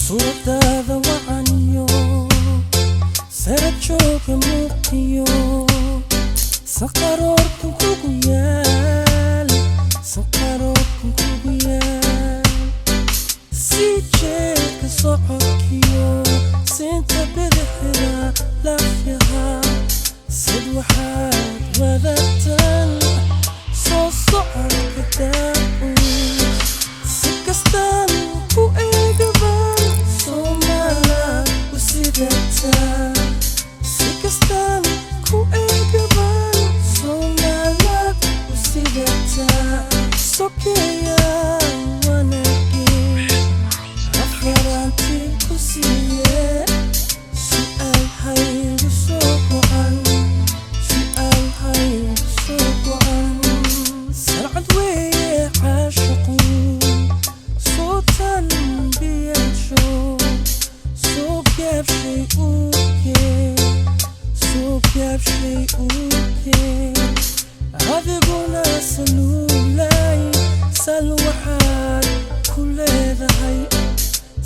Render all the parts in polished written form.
Suudada wacaniyo sara jooga muuqiyo saqaroorkan kugu yaal sii jeedka socodkiyo siinta bidixda laafyaha sid waxaad wadatan soo socodka daa'uus si kastaan ku eegaban Soomala u sidataa si kastaan ku eegaban Soomala u sidataa sokeeya wanaagii afaraantii ku siiye su'aal haygu soo go'an sarcad weeye caashaqu soo tanbiyasho soo gaabshay uukee adiguna saluulay sal waxaad ku leedahay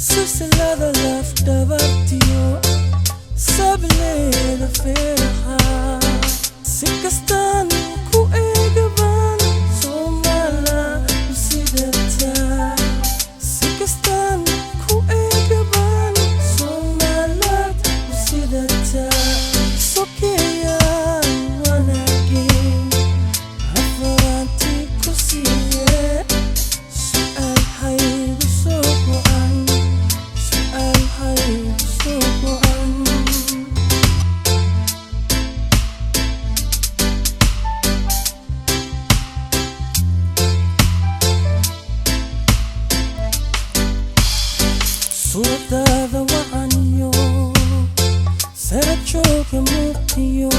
silsilada lafdhabartiyo sableeda feeraha si kastaan ku eegaban Soomala u sidataa si kastaan ku eegaban Soomala u sidataa sokeeya wanaagii afaraantii ku siiye su'aal haygu soo go'an suudada wacaniyo sara jooga muuqiyo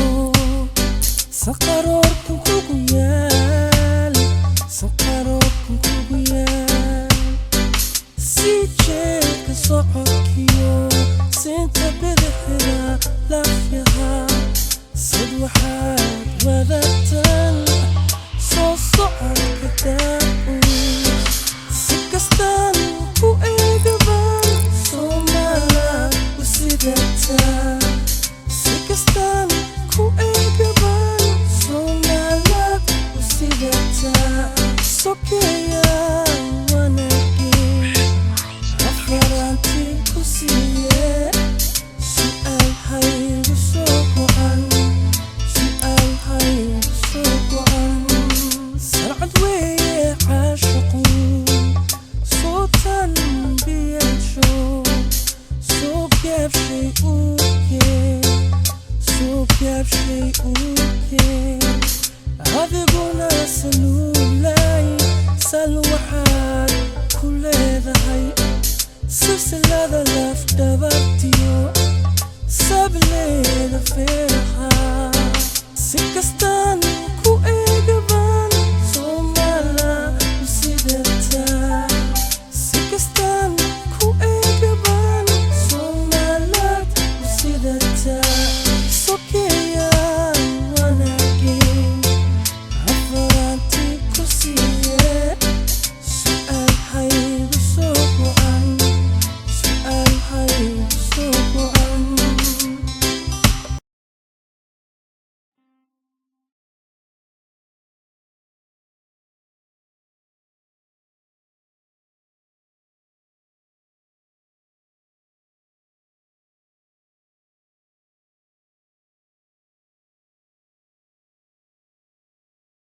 saqaroorkan kugu yaal sii jeedka socodkiyo siinta bidixda laafyaha sid waxaad wadatan soo socodka daa'uus si kastaan ku eegaban Soomala u sidataa si kastaan ku eegaban Soomala u sidataa sokeeya wanaagii afaraantii ku siiye su'aal haygu soo go'an sarcad weeye caashaqu soo tanbiyasho soo gaabshay uukee adiguna saluulay sal waxaad ku leedahay silsilada lafdhabar